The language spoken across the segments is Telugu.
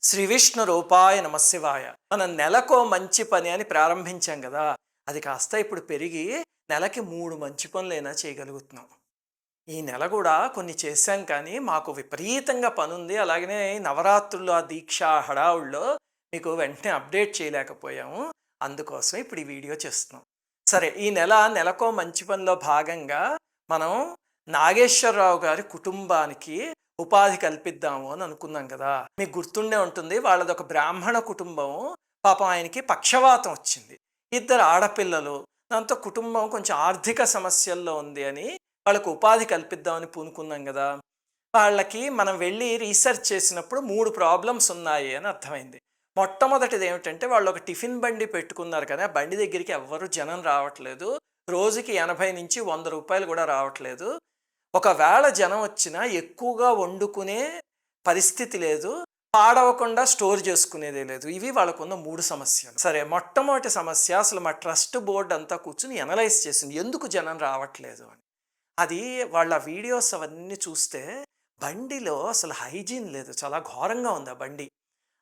శ్రీ విష్ణు రూపాయ నమశివాయ. మనం నెలకో మంచి పని అని ప్రారంభించాం కదా! అది కాస్త ఇప్పుడు పెరిగి నెలకి 3 మంచి పనులైనా చేయగలుగుతున్నాం. ఈ నెల గూడా కొన్ని చేశాం కానీ మాకు విపరీతంగా పనుంది. అలాగనే ఈ నవరాత్రులు ఆ దీక్ష హడావుడిలో మీకు వెంటనే అప్డేట్ చేయలేకపోయాము. అందుకోసం ఇప్పుడు ఈ వీడియో చేస్తున్నాం. సరే, ఈ నెలకో మంచి పనిలో భాగంగా మనం నాగేశ్వరరావు గారి కుటుంబానికి ఉపాధి కల్పిద్దాము అని అనుకున్నాం కదా! మీకు గుర్తుండే ఉంటుంది. వాళ్ళదొక బ్రాహ్మణ కుటుంబం. పాపం ఆయనకి పక్షవాతం వచ్చింది. ఇద్దరు ఆడపిల్లలు. దాంతో కుటుంబం కొంచెం ఆర్థిక సమస్యల్లో ఉంది అని వాళ్ళకి ఉపాధి కల్పిద్దామని పూనుకున్నాం గదా! వాళ్ళకి మనం వెళ్ళి రీసెర్చ్ చేసినప్పుడు 3 ప్రాబ్లమ్స్ ఉన్నాయి అని అర్థమైంది. మొట్టమొదటిది ఏమిటంటే వాళ్ళు ఒక టిఫిన్ బండి పెట్టుకున్నారు కానీ ఆ బండి దగ్గరికి ఎవ్వరు జనం రావట్లేదు. రోజుకి 80-100 రూపాయలు కూడా రావట్లేదు. ఒకవేళ జనం వచ్చినా ఎక్కువగా వండుకునే పరిస్థితి లేదు. పాడవకుండా స్టోర్ చేసుకునేదే లేదు. ఇవి వాళ్ళకున్న 3 సమస్యలు. సరే, మొట్టమొదటి సమస్య అసలు మా ట్రస్ట్ బోర్డ్ అంతా కూర్చొని అనలైజ్ చేసింది. ఎందుకు జనం రావట్లేదు అని. అది వాళ్ళ వీడియోస్ అవన్నీ చూస్తే బండిలో అసలు హైజీన్ లేదు. చాలా ఘోరంగా ఉంది ఆ బండి.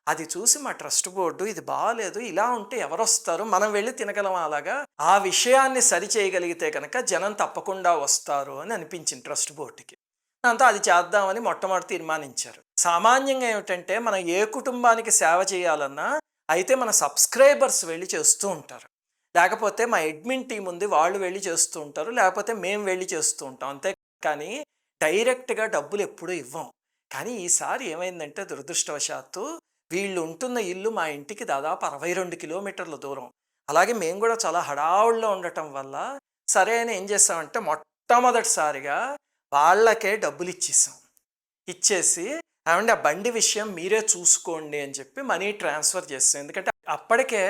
అది చూసి మా ట్రస్ట్ బోర్డు ఇది బాలేదు. ఇలా ఉంటే ఎవరొస్తారు? మనం వెళ్ళి తినగలమా అలాగా? ఆ విషయాన్ని సరిచేయగలిగితే కనుక జనం తప్పకుండా వస్తారు అని అనిపించింది ట్రస్ట్ బోర్డుకి. దాంతో అది చేద్దామని మొట్టమొదటి తీర్మానించారు. సామాన్యంగా ఏమిటంటే మనం ఏ కుటుంబానికి సేవ చేయాలన్నా అయితే మన సబ్స్క్రైబర్స్ వెళ్ళి చేస్తూ ఉంటారు. లేకపోతే మా అడ్మిన్ టీమ్ ఉంది, వాళ్ళు వెళ్ళి చేస్తూ ఉంటారు. లేకపోతే మేము వెళ్ళి చేస్తూ ఉంటాం. అంతే కానీ డైరెక్ట్‌గా డబ్బులు ఎప్పుడూ ఇవ్వం. కానీ ఈసారి ఏమైందంటే దురదృష్టవశాత్తు వీళ్ళు ఉంటున్న ఇల్లు మా ఇంటికి దాదాపు 62 కిలోమీటర్ల దూరం. అలాగే మేము కూడా చాలా హడావుడిలో ఉండటం వల్ల సరే అని ఏం చేసామంటే మొట్టమొదటిసారిగా వాళ్ళకే డబ్బులు ఇచ్చేసాం. ఇచ్చేసి ఏవండీ ఆ బండి విషయం మీరే చూసుకోండి అని చెప్పి మనీ ట్రాన్స్ఫర్ చేసాం. ఎందుకంటే అప్పటికే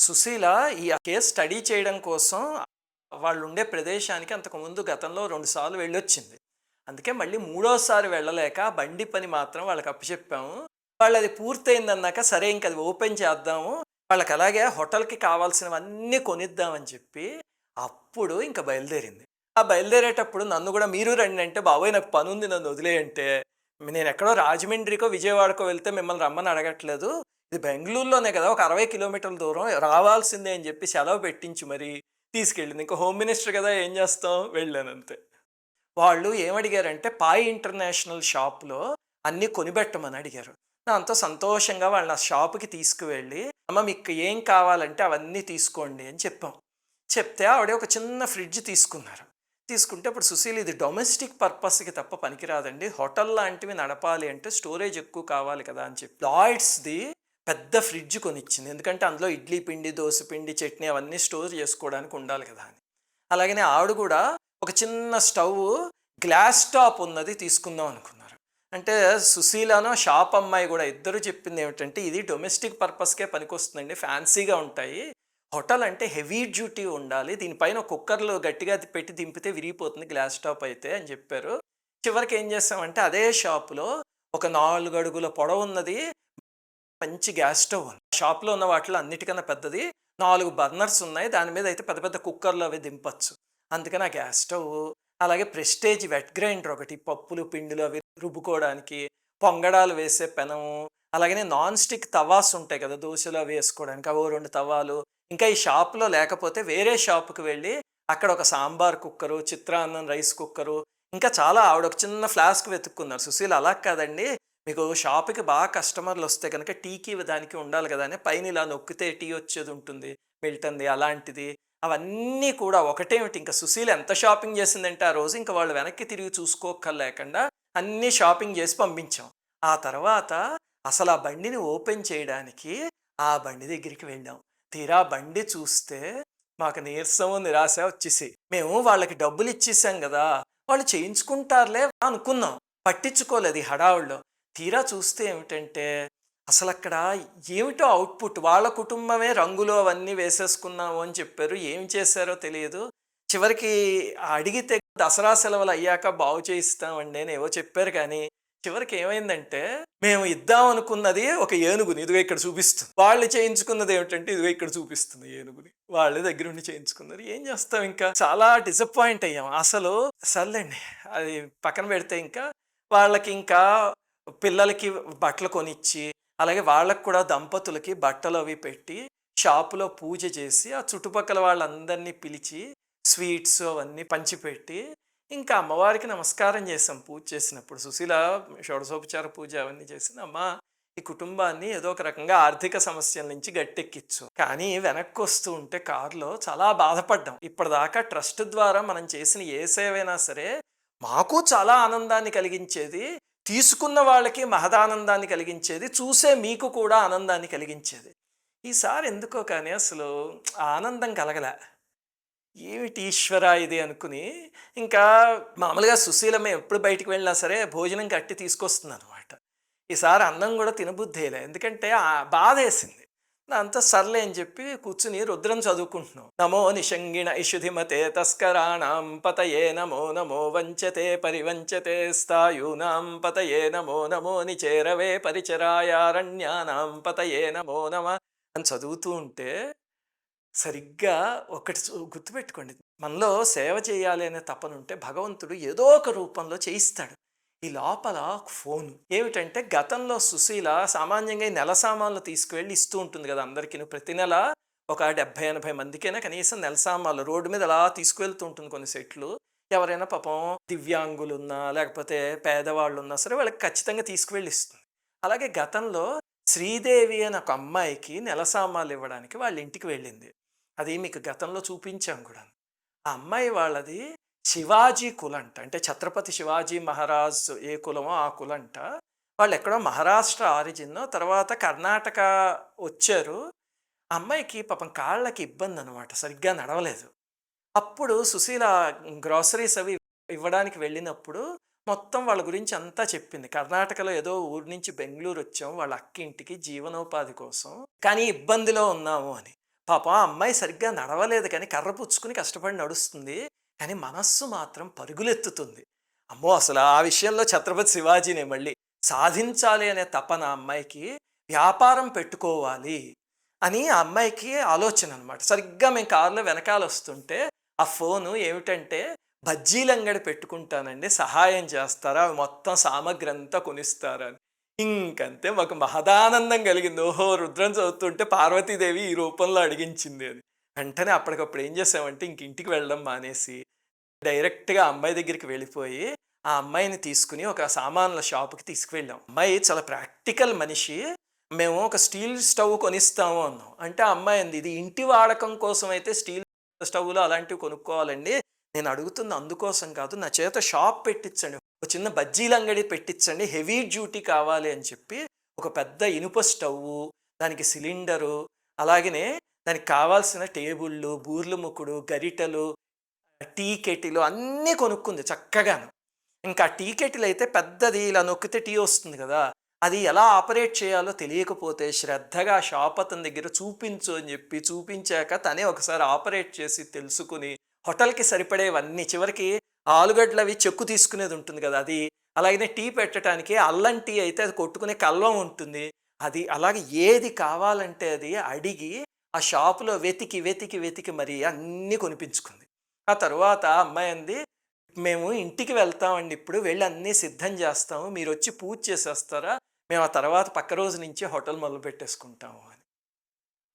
సుశీల ఈ కేస్ స్టడీ చేయడం కోసం వాళ్ళు ఉండే ప్రదేశానికి అంతకుముందు గతంలో 2 సార్లు వెళ్ళొచ్చింది. అందుకే మళ్ళీ మూడోసారి వెళ్ళలేక ఆ బండి పని మాత్రం వాళ్ళకి అప్పచెప్పాము. వాళ్ళది పూర్తయిందన్నాక సరే ఇంక అది ఓపెన్ చేద్దాము. వాళ్ళకి అలాగే హోటల్‌కి కావాల్సినవన్నీ కొనిద్దామని చెప్పి అప్పుడు ఇంక బయలుదేరింది. ఆ బయలుదేరేటప్పుడు నన్ను గూడా మీరు రండి అంటే, బాబోయ్ నాకు పనుంది నన్ను వదిలేయంటే, నేనెక్కడో రాజమండ్రికో, విజయవాడకో వెళ్తే మిమ్మల్ని రమ్మని అడగట్లేదు. ఇది బెంగుళూరులోనే కదా! ఒక 60 కిలోమీటర్ల దూరం రావాల్సిందే అని చెప్పి సెలవు పెట్టించి మరీ తీసుకెళ్ళింది. ఇంక హోమ్ మినిస్టర్ కదా! ఏం చేస్తాం వెళ్ళానంతే. వాళ్ళు ఏమడిగారంటే పాయ్ ఇంటర్నేషనల్ షాప్‌లో అన్నీ కొనిబెట్టమని అడిగారు. దాంతో సంతోషంగా వాళ్ళని ఆ షాప్‌కి తీసుకువెళ్ళి, అమ్మ మీకు ఏం కావాలంటే అవన్నీ తీసుకోండి అని చెప్పాం. చెప్తే ఆవిడ ఒక చిన్న ఫ్రిడ్జ్ తీసుకున్నారు. తీసుకుంటే ఇప్పుడు సుశీల్ ఇది డొమెస్టిక్ పర్పస్‌కి తప్ప పనికిరాదండి. హోటల్ లాంటివి నడపాలి అంటే స్టోరేజ్ ఎక్కువ కావాలి కదా! అని చెప్పి లాయిడ్స్‌ది పెద్ద ఫ్రిడ్జ్ కొనిచ్చింది. ఎందుకంటే అందులో ఇడ్లీ పిండి, దోస పిండి, చట్నీ అవన్నీ స్టోర్ చేసుకోవడానికి ఉండాలి కదా అని. అలాగనే ఆవిడ కూడా ఒక చిన్న స్టవ్వు గ్లాస్ టాప్ ఉన్నది తీసుకుందాం అనుకున్నారు. అంటే సుశీలనో షాప్ అమ్మాయి కూడా ఇద్దరు చెప్పింది ఏమిటంటే ఇది డొమెస్టిక్ పర్పస్‌కే పనికొస్తుందండి. ఫ్యాన్సీగా ఉంటాయి. హోటల్ అంటే హెవీ డ్యూటీ ఉండాలి. దీనిపైన కుక్కర్‌లో గట్టిగా పెట్టి దింపితే విరిగిపోతుంది గ్లాస్ టాప్ అయితే అని చెప్పారు. చివరికి ఏం చేసామంటే అదే షాప్‌లో ఒక 4 అడుగుల పొడవున్నది మంచి గ్యాస్ స్టవ్ ఉంది. షాప్‌లో ఉన్న వాటిలో అన్నిటికన్నా పెద్దది. 4 బర్నర్స్ ఉన్నాయి. దాని మీద అయితే పెద్ద పెద్ద కుక్కర్‌లు అవి దింపొచ్చు. అందుకని ఆ గ్యాస్ స్టవ్, అలాగే ప్రెస్టేజ్ వెట్ గ్రైండర్ ఒకటి పప్పులు, పిండిలు అవి రుబ్బుకోవడానికి, పొంగడాలు వేసే పెనము, అలాగనే నాన్ స్టిక్ తవాస్ ఉంటాయి కదా! దోసెలు అవి వేసుకోవడానికి అవో 2 తవాలు. ఇంకా ఈ షాప్‌లో లేకపోతే వేరే షాప్‌కి వెళ్ళి అక్కడ ఒక సాంబార్ కుక్కరు, చిత్రాన్నం రైస్ కుక్కరు, ఇంకా చాలా ఆవిడ ఒక చిన్న ఫ్లాస్క్ వెతుక్కున్నారు. సుశీల్ అలా కాదండి మీకు షాప్‌కి బాగా కస్టమర్‌లొస్తే గనక టీకి దానికి ఉండాలి గదా! అని పైన ఇలా నొక్కితే టీ వచ్చేదుంటుంది. మిల్టన్‌ది అలాంటిది. అవన్నీ కూడా ఒకటేమిటి ఇంక సుశీల ఎంత షాపింగ్ చేసిందంటే ఆ రోజు ఇంక వాళ్ళు వెనక్కి తిరిగి చూసుకోక్కర్లేకుండా అన్నీ షాపింగ్ చేసి పంపించాం. ఆ తర్వాత అసలు ఆ బండిని ఓపెన్ చేయడానికి ఆ బండి దగ్గరికి వెళ్ళాం. తీరా బండి చూస్తే మాకు నీరసము, నిరాశ వచ్చేసాయి. మేము వాళ్ళకి డబ్బులిచ్చేసాం గదా! వాళ్ళు చేయించుకుంటారులే అనుకున్నాం. పట్టించుకోలేదు ఈ హడావుడిలో. తీరా చూస్తే ఏమిటంటే, అసలక్కడ ఏమిటో ఔట్‌పుట్ వాళ్ళ కుటుంబమే రంగులు అవన్నీ వేసేసుకున్నాము అని చెప్పారు. ఏం చేశారో తెలియదు. చివరికి అడిగితే దసరా సెలవులయ్యాక బాగు చేయిస్తామండి అని ఏవో చెప్పారు కానీ, చివరికి ఏమైందంటే, మేము ఇద్దాం అనుకున్నది ఒక ఏనుగుని ఇదిగో ఇక్కడ చూపిస్తుంది. వాళ్ళు చేయించుకున్నది ఏమిటంటే ఇదిగో ఇక్కడ చూపిస్తుంది ఏనుగుని. వాళ్ళే దగ్గరుండి చేయించుకున్నారు. ఏం చేస్తాం ఇంకా చాలా డిసప్పాయింట్ అయ్యాం. అసలు సర్లేండి అది పక్కన పెడితే ఇంకా వాళ్ళకి ఇంకా పిల్లలకి బట్టలు కొనిచ్చి, అలాగే వాళ్ళకి కూడా దంపతులకి బట్టలు అవి పెట్టి షాపులో పూజ చేసి ఆ చుట్టుపక్కల వాళ్ళందరినీ పిలిచి స్వీట్స్ అవన్నీ పంచిపెట్టి ఇంకా అమ్మవారికి నమస్కారం చేసాం పూజ చేసినప్పుడు. సుశీల షోడశోపచార పూజ అవన్నీ చేసింది. అమ్మా, ఈ కుటుంబాన్ని ఏదో ఒక రకంగా ఆర్థిక సమస్యల నుంచి గట్టెక్కిచ్చు. కానీ వెనక్కి వస్తూ ఉంటే కారులో చాలా బాధపడ్డాం. ఇప్పటిదాకా ట్రస్ట్ ద్వారా మనం చేసిన ఏ సేవైనా సరే మాకు చాలా ఆనందాన్ని కలిగించేది, తీసుకున్న వాళ్ళకి మహదానందాన్ని కలిగించేది, చూసే మీకు కూడా ఆనందాన్ని కలిగించేది. ఈసారి ఎందుకో కానీ అసలు ఆ ఆనందం కలగలే. ఏమిటి ఈశ్వర ఇది అనుకుని ఇంకా మామూలుగా సుశీల మేము ఎప్పుడు బయటికి వెళ్ళినా సరే భోజనం కట్టి తీసుకొస్తుందనమాట. ఈసారి అన్నం కూడా తినబుద్ధేలే, ఎందుకంటే బాధేసింది. దాంతో సర్లే అని చెప్పి కూర్చుని రుద్రం చదువుకుంటున్నాం. నమో నిషంగిణ ఇషుధిమతే తస్కరాణం పతయే నమో నమో వంచతే పరివంచతే స్థాయూనాం పతయే నమో నమో నిచేరవే పరిచరాయారణ్యానాం పతయే నమో నమ అని చదువుతూ ఉంటే సరిగ్గా ఒకటి గుర్తుపెట్టుకోండి, మనలో సేవ చేయాలి అనే తపనుంటే భగవంతుడు ఏదో ఒక రూపంలో చేయిస్తాడు. ఈ లోపల ఫోను ఏమిటంటే, గతంలో సుశీల సామాన్యంగా ఈ నెల సామాన్లు తీసుకువెళ్ళి ఇస్తూ ఉంటుంది కదా అందరికీ. ప్రతి నెల ఒక 70-80 మందికైనా కనీసం నెల సామాన్లు రోడ్డు మీద అలా తీసుకువెళ్తూ ఉంటుంది కొన్ని సెట్లు. ఎవరైనా పాపం దివ్యాంగులున్నా లేకపోతే పేదవాళ్ళు ఉన్నా సరే వాళ్ళకి ఖచ్చితంగా తీసుకువెళ్ళి ఇస్తుంది. అలాగే గతంలో శ్రీదేవి అనే ఒక అమ్మాయికి నెల సామాన్లు ఇవ్వడానికి వాళ్ళ ఇంటికి వెళ్ళింది. అది మీకు గతంలో చూపించాం కూడా. ఆ అమ్మాయి వాళ్ళది శివాజీ కులంట, అంటే ఛత్రపతి శివాజీ మహారాజ్ ఏ కులమో ఆ కులంట. వాళ్ళు ఎక్కడో మహారాష్ట్ర ఆరిజిన్, తర్వాత కర్ణాటక వచ్చారు. ఆ అమ్మాయికి పాపం కాళ్ళకి ఇబ్బంది అనమాట, సరిగ్గా నడవలేదు. అప్పుడు సుశీల గ్రాసరీస్ అవి ఇవ్వడానికి వెళ్ళినప్పుడు మొత్తం వాళ్ళ గురించి అంతా చెప్పింది. కర్ణాటకలో ఏదో ఊరి నుంచి బెంగళూరు వచ్చాం వాళ్ళ అక్క ఇంటికి జీవనోపాధి కోసం, కానీ ఇబ్బందిలో ఉన్నాము అని. పాపం ఆ అమ్మాయి సరిగ్గా నడవలేదు, కానీ కర్ర పుచ్చుకుని కష్టపడి నడుస్తుంది. కానీ మనస్సు మాత్రం పరుగులెత్తుతుంది. అమ్మో, అసలు ఆ విషయంలో ఛత్రపతి శివాజీనే మళ్ళీ సాధించాలి అనే తపన అమ్మాయికి, వ్యాపారం పెట్టుకోవాలి అని ఆ అమ్మాయికి ఆలోచన అనమాట. సరిగ్గా మేము కారులో వెనకాల వస్తుంటే ఆ ఫోను ఏమిటంటే, బజ్జీలంగడి పెట్టుకుంటానండి, సహాయం చేస్తారా, మొత్తం సామగ్రి అంతా కొనిస్తారని. ఇంకంతే మాకు మహదానందం కలిగింది. ఓహో, రుద్రం చదువుతుంటే పార్వతీదేవి ఈ రూపంలో అడిగించింది అని. వెంటనే అప్పటికప్పుడు ఏం చేసామంటే ఇంక ఇంటికి వెళ్ళడం మానేసి డైరెక్ట్గా అమ్మాయి దగ్గరికి వెళ్ళిపోయి ఆ అమ్మాయిని తీసుకుని ఒక సామాన్ల షాపుకి తీసుకువెళ్ళాం. అమ్మాయి చాలా ప్రాక్టికల్ మనిషి. మేము ఒక స్టీల్ స్టవ్ కొనిస్తాము అన్నాం. అంటే ఆ అమ్మాయి అంది, ఇది ఇంటి వాడకం కోసం అయితే స్టీల్ స్టవ్లు అలాంటివి కొనుక్కోవాలండి, నేను అడుగుతుంది అందుకోసం కాదు, నా చేత షాప్ పెట్టించండి, ఒక చిన్న బజ్జీల అంగడి పెట్టించండి, హెవీ డ్యూటీ కావాలి అని చెప్పి ఒక పెద్ద ఇనుప స్టవ్వు, దానికి సిలిండరు, అలాగనే దానికి కావాల్సిన టేబుళ్ళు, బూర్లు ముక్కుడు, గరిటెలు, టీ కెటిలు అన్నీ కొనుక్కుంది చక్కగాను. ఇంకా టీ కెటిల్ అయితే పెద్దది, ఇలా నొక్కితే టీ వస్తుంది కదా, అది ఎలా ఆపరేట్ చేయాలో తెలియకపోతే శ్రద్ధగా షాప్ అతని దగ్గర చూపించు అని చెప్పి చూపించాక తనే ఒకసారి ఆపరేట్ చేసి తెలుసుకుని హోటల్కి సరిపడేవన్నీ, చివరికి ఆలుగడ్డలవి చెక్కు తీసుకునేది ఉంటుంది కదా అది, అలాగనే టీ పెట్టడానికి అల్లం టీ అయితే అది కొట్టుకునే కల్వం ఉంటుంది అది, అలాగే ఏది కావాలంటే అది అడిగి ఆ షాపులో వెతికి వెతికి వెతికి మరి అన్నీ కొనిపించుకుంది. ఆ తరువాత అమ్మాయి అంది, మేము ఇంటికి వెళ్తామండి, ఇప్పుడు వెళ్ళి అన్నీ సిద్ధం చేస్తాము, మీరు వచ్చి పూజ చేసేస్తారా, మేము ఆ తర్వాత పక్క రోజు నుంచి హోటల్ మొదలు పెట్టేసుకుంటాము అని.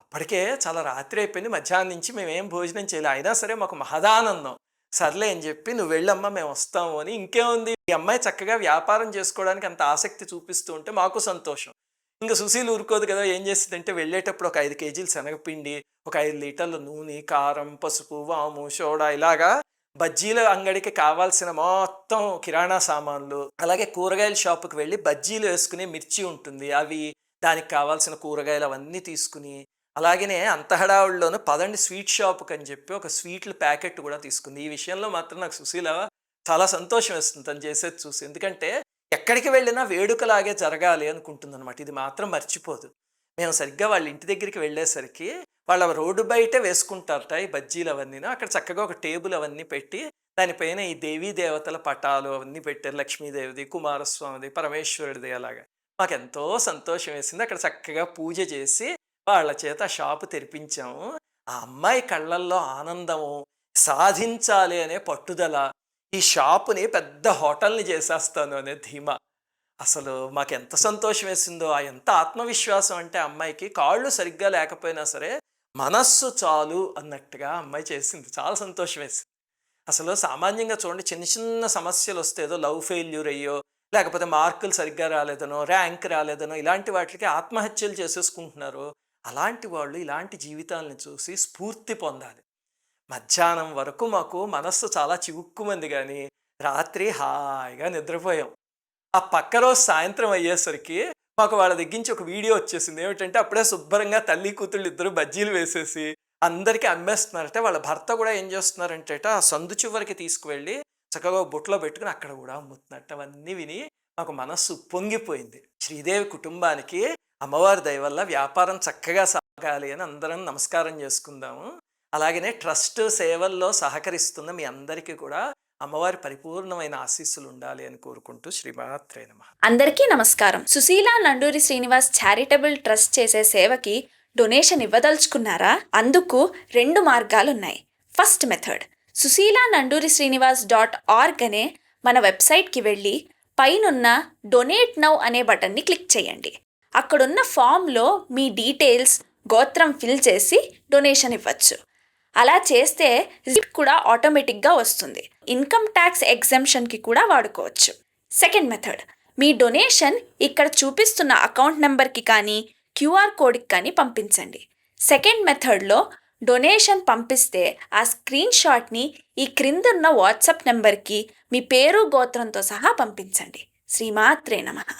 అప్పటికే చాలా రాత్రి అయిపోయింది, మధ్యాహ్నం నుంచి మేమేం భోజనం చేయలే, అయినా సరే మాకు మహదానందం. సర్లే అని చెప్పి నువ్వు వెళ్ళమ్మా మేము వస్తాము అని. ఇంకేముంది, ఈ అమ్మాయి చక్కగా వ్యాపారం చేసుకోవడానికి అంత ఆసక్తి చూపిస్తూ ఉంటే మాకు సంతోషం. ఇంకా సుశీల్ ఊరుకోదు కదా, ఏం చేస్తుందంటే వెళ్ళేటప్పుడు ఒక 5 కేజీలు శనగపిండి, ఒక 5 లీటర్ల నూనె, కారం, పసుపు, వాము, సోడా, ఇలాగా బజ్జీల అంగడికి కావాల్సిన మొత్తం కిరాణా సామాన్లు, అలాగే కూరగాయల షాపుకి వెళ్ళి బజ్జీలు వేసుకునే మిర్చి ఉంటుంది అవి, దానికి కావాల్సిన కూరగాయలు అవన్నీ తీసుకుని, అలాగనే అంత హడావుడిలోనూ పదండి స్వీట్ షాప్కి అని చెప్పి ఒక స్వీట్ల ప్యాకెట్ కూడా తీసుకుంది. ఈ విషయంలో మాత్రం నాకు సుశీల చాలా సంతోషం వేస్తుంది తను చేసేది చూసి, ఎందుకంటే ఎక్కడికి వెళ్ళినా వేడుకలాగే జరగాలి అనుకుంటుందన్నమాట. ఇది మాత్రం మర్చిపోదు. మేము సరిగ్గా వాళ్ళ ఇంటి దగ్గరికి వెళ్ళేసరికి వాళ్ళ రోడ్డు బయటే వేసుకుంటారట ఈ బజ్జీలు అవన్నీ. అక్కడ చక్కగా ఒక టేబుల్ అవన్నీ పెట్టి దానిపైన ఈ దేవీ దేవతల పటాలు అవన్నీ పెట్టారు, లక్ష్మీదేవిది, కుమారస్వామిది, పరమేశ్వరుడిది. అలాగా మాకెంతో సంతోషం వేసింది. అక్కడ చక్కగా పూజ చేసి వాళ్ళ చేత షాపు తెరిపించాము. ఆ అమ్మాయి కళ్ళల్లో ఆనందము, సాధించాలి అనే పట్టుదల, ఈ షాపుని పెద్ద హోటల్ని చేసేస్తాను అనే ధీమా. అసలు మాకెంత సంతోషం వేసిందో, ఎంత ఆత్మవిశ్వాసం అంటే అమ్మాయికి కాళ్ళు సరిగ్గా లేకపోయినా సరే, మనస్సు చాలు అన్నట్టుగా అమ్మాయి చేసింది. చాలా సంతోషం వేసింది. అసలు సామాన్యంగా చూడండి చిన్న చిన్న సమస్యలొస్తే ఏదో లవ్ ఫెయిల్యూర్ అయ్యో, లేకపోతే మార్కులు సరిగ్గా రాలేదనో, ర్యాంక్ రాలేదనో ఇలాంటి వాటిలకి ఆత్మహత్యలు చేసేసుకుంటున్నారు. అలాంటి వాళ్ళు ఇలాంటి జీవితాలను చూసి స్ఫూర్తి పొందాలి. మధ్యాహ్నం వరకు మాకు మనస్సు చాలా చివుక్కుమంది గానీ, రాత్రి హాయిగా నిద్రపోయాం. ఆ పక్క రోజు సాయంత్రం అయ్యేసరికి మాకు వాళ్ళ దగ్గరించి ఒక వీడియో వచ్చేసింది. ఏమిటంటే అప్పుడే శుభ్రంగా తల్లి కూతుళ్ళు ఇద్దరు బజ్జీలు వేసేసి అందరికీ అమ్మేస్తున్నారట. వాళ్ళ భర్త కూడా ఏం చేస్తున్నారంటేట ఆ సందు చివరికి తీసుకువెళ్ళి చక్కగా బుట్టలో పెట్టుకుని అక్కడ కూడా అమ్ముతున్నట్టు. అవన్నీ విని మాకు మనస్సు పొంగిపోయింది. శ్రీదేవి కుటుంబానికి అమ్మవారి దయ వల్ల వ్యాపారం చక్కగా సాగాలి అని అందరం నమస్కారం చేసుకుందాము. అలాగనే ట్రస్ట్ సేవల్లో సహకరిస్తున్న మీ అందరికీ కూడా అమ్మవారి పరిపూర్ణమైన ఆశీస్సులు ఉండాలి అని కోరుకుంటూ శ్రీమాత్రే నమః. అందరికీ నమస్కారం. సుశీల నండూరి శ్రీనివాస్ చారిటబుల్ ట్రస్ట్ చేసే సేవకి డొనేషన్ ఇవ్వదలుచుకున్నారా? అందుకు 2 మార్గాలున్నాయి. ఫస్ట్ మెథడ్, susila.nanduri.srinivas.org అనే మన వెబ్సైట్కి వెళ్ళి పైనున్న డొనేట్ నౌ అనే బటన్ని క్లిక్ చేయండి. అక్కడున్న ఫామ్లో మీ డీటెయిల్స్, గోత్రం ఫిల్ చేసి డొనేషన్ ఇవ్వచ్చు. అలా చేస్తే రిసిప్ట్ కూడా ఆటోమేటిక్గా వస్తుంది. ఇన్కమ్ ట్యాక్స్ ఎగ్జెంప్షన్కి కూడా వాడుకోవచ్చు. సెకండ్ మెథడ్, మీ డొనేషన్ ఇక్కడ చూపిస్తున్న అకౌంట్ నెంబర్కి కానీ క్యూఆర్ కోడ్కి కానీ పంపించండి. సెకండ్ మెథడ్లో డొనేషన్ పంపిస్తే ఆ స్క్రీన్ షాట్ని ఈ క్రిందున్న వాట్సాప్ నెంబర్కి మీ పేరు గోత్రంతో సహా పంపించండి. శ్రీమాత్రే నమః.